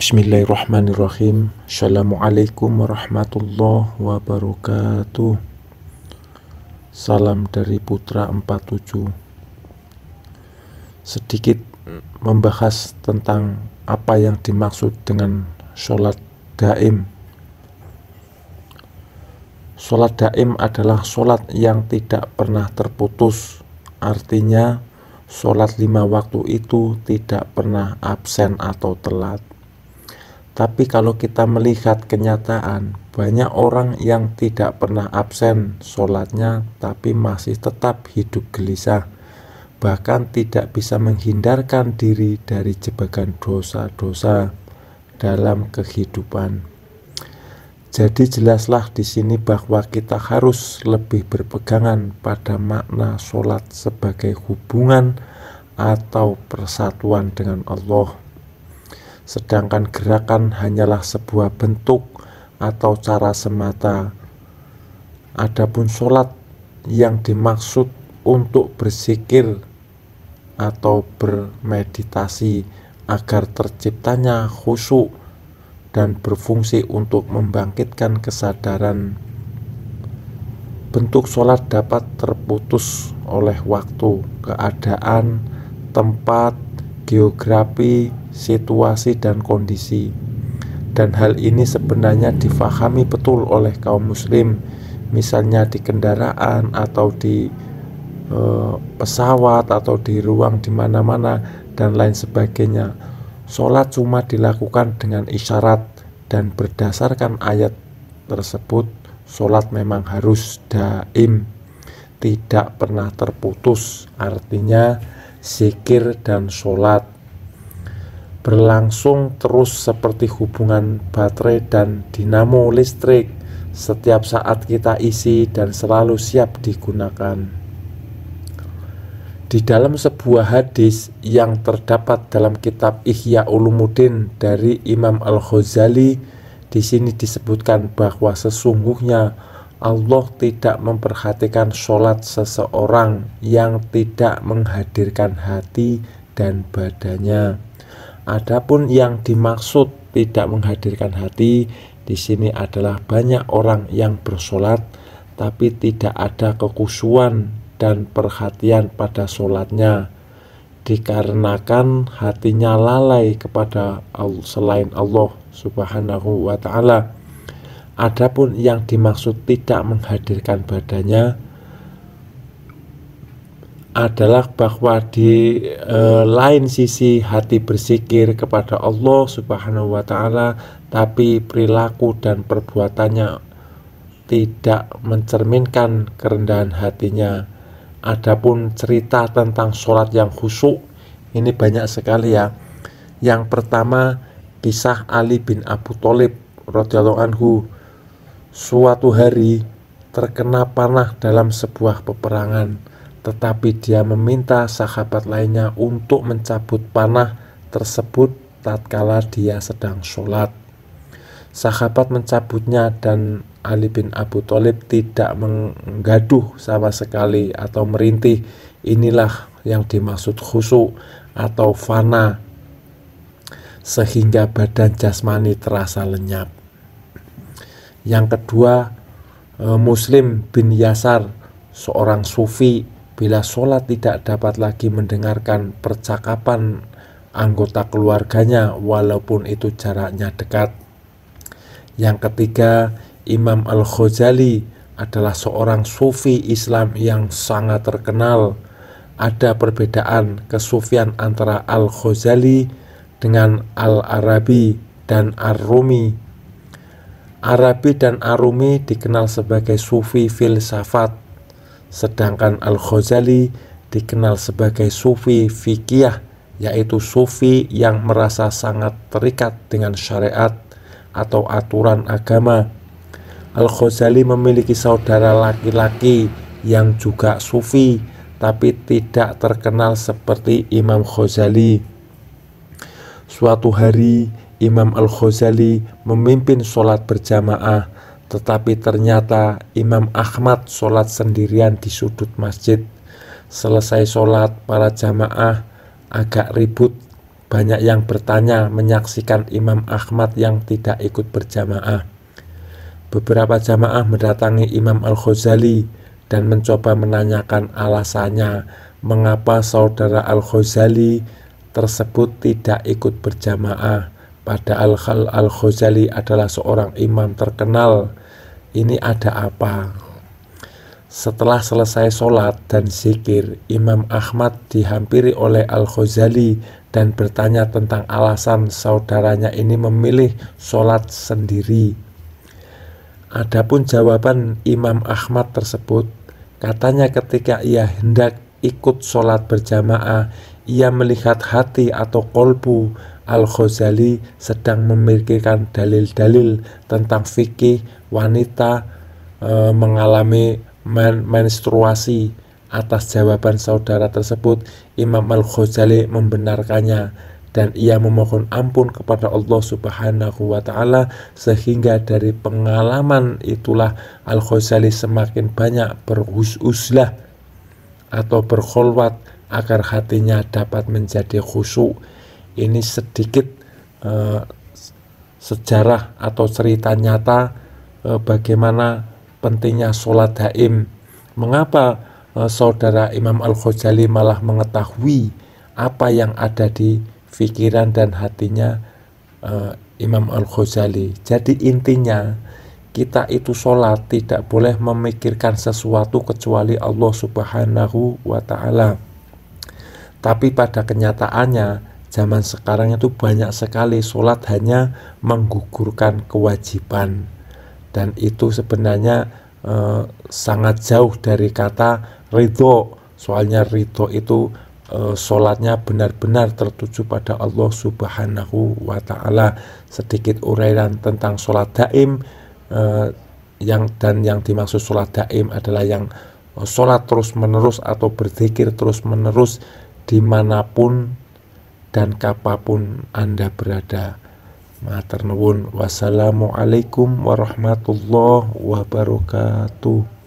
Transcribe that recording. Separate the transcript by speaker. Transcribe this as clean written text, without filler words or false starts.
Speaker 1: Bismillahirrahmanirrahim. Assalamualaikum warahmatullahi wabarakatuh. Salam dari Putra 47. Sedikit membahas tentang apa yang dimaksud dengan sholat daim. Sholat daim adalah sholat yang tidak pernah terputus. Artinya sholat 5 waktu itu tidak pernah absen atau telat. Tapi kalau kita melihat kenyataan, banyak orang yang tidak pernah absen sholatnya tapi masih tetap hidup gelisah, bahkan tidak bisa menghindarkan diri dari jebakan dosa-dosa dalam kehidupan. Jadi jelaslah di sini bahwa kita harus lebih berpegangan pada makna sholat sebagai hubungan atau persatuan dengan Allah. Sedangkan gerakan hanyalah sebuah bentuk atau cara semata. Adapun sholat yang dimaksud untuk berzikir atau bermeditasi agar terciptanya khusyuk dan berfungsi untuk membangkitkan kesadaran. Bentuk sholat dapat terputus oleh waktu, keadaan, tempat, geografi, situasi, dan kondisi. Dan hal ini sebenarnya difahami betul oleh kaum muslim, misalnya di kendaraan atau di pesawat atau di ruang di mana-mana dan lain sebagainya. Sholat cuma dilakukan dengan isyarat, dan berdasarkan ayat tersebut sholat memang harus daim, tidak pernah terputus. Artinya zikir dan sholat berlangsung terus seperti hubungan baterai dan dinamo listrik, setiap saat kita isi dan selalu siap digunakan. Di dalam sebuah hadis yang terdapat dalam kitab Ihya Ulumuddin dari Imam Al-Ghazali, di sini disebutkan bahwa sesungguhnya Allah tidak memperhatikan sholat seseorang yang tidak menghadirkan hati dan badannya. Adapun yang dimaksud tidak menghadirkan hati di sini adalah banyak orang yang bersolat tapi tidak ada kekhusyuan dan perhatian pada solatnya, dikarenakan hatinya lalai kepada selain Allah Subhanahu wa ta'ala. Adapun yang dimaksud tidak menghadirkan badannya adalah bahwa di lain sisi hati berzikir kepada Allah Subhanahu wa ta'ala, tapi perilaku dan perbuatannya tidak mencerminkan kerendahan hatinya. Adapun cerita tentang sholat yang khusyuk ini banyak sekali ya. Yang pertama, kisah Ali bin Abu Thalib radhiyallahu anhu. Suatu hari terkena panah dalam sebuah peperangan, tetapi dia meminta sahabat lainnya untuk mencabut panah tersebut tatkala dia sedang sholat. Sahabat mencabutnya dan Ali bin Abu Thalib tidak menggaduh sama sekali atau merintih. Inilah yang dimaksud khusyuk atau fana, sehingga badan jasmani terasa lenyap. Yang kedua, Muslim bin Yasar, seorang sufi, bila sholat tidak dapat lagi mendengarkan percakapan anggota keluarganya walaupun itu jaraknya dekat. Yang ketiga, Imam Al-Ghazali adalah seorang sufi Islam yang sangat terkenal. Ada perbedaan kesufian antara Al-Ghazali dengan Al-Arabi dan Ar-Rumi. Arabi dan Ar-Rumi dikenal sebagai sufi filsafat, sedangkan Al-Ghazali dikenal sebagai sufi fikih, yaitu sufi yang merasa sangat terikat dengan syariat atau aturan agama. Al-Ghazali memiliki saudara laki-laki yang juga sufi, tapi tidak terkenal seperti Imam Ghazali. Suatu hari Imam Al-Ghazali memimpin sholat berjamaah, tetapi ternyata Imam Ahmad sholat sendirian di sudut masjid. Selesai sholat, para jamaah agak ribut banyak yang bertanya menyaksikan Imam Ahmad yang tidak ikut berjamaah. Beberapa jamaah mendatangi Imam Al-Ghazali dan mencoba menanyakan alasannya mengapa saudara Al-Ghazali tersebut tidak ikut berjamaah, padahal Al-Ghazali adalah seorang imam terkenal. Ini ada apa? Setelah selesai sholat dan zikir, Imam Ahmad dihampiri oleh Al-Ghazali dan bertanya tentang alasan saudaranya ini memilih sholat sendiri. Adapun jawaban Imam Ahmad tersebut, katanya ketika ia hendak ikut sholat berjamaah, ia melihat hati atau kolbu Al-Ghazali sedang memikirkan dalil-dalil tentang fikih wanita mengalami menstruasi. Atas jawaban saudara tersebut, Imam Al-Ghazali membenarkannya dan ia memohon ampun kepada Allah Subhanahu wa ta'ala, sehingga dari pengalaman itulah Al-Ghazali semakin banyak beruzlah atau berkholwat agar hatinya dapat menjadi khusyuk. Ini sedikit sejarah atau cerita nyata bagaimana pentingnya sholat daim. Mengapa saudara Imam Al-Ghazali malah mengetahui apa yang ada di pikiran dan hatinya Imam Al-Ghazali. Jadi intinya kita itu sholat tidak boleh memikirkan sesuatu kecuali Allah Subhanahu wa ta'ala. Tapi pada kenyataannya zaman sekarang itu banyak sekali sholat hanya menggugurkan kewajiban, dan itu sebenarnya sangat jauh dari kata ridho. Soalnya ridho itu sholatnya benar-benar tertuju pada Allah Subhanahu wa ta'ala. Sedikit uraian tentang sholat daim, yang dimaksud sholat daim adalah yang sholat terus menerus atau berzikir terus menerus dimanapun dan kapanpun Anda berada. Matur nuwun. Wassalamualaikum warahmatullahi wabarakatuh.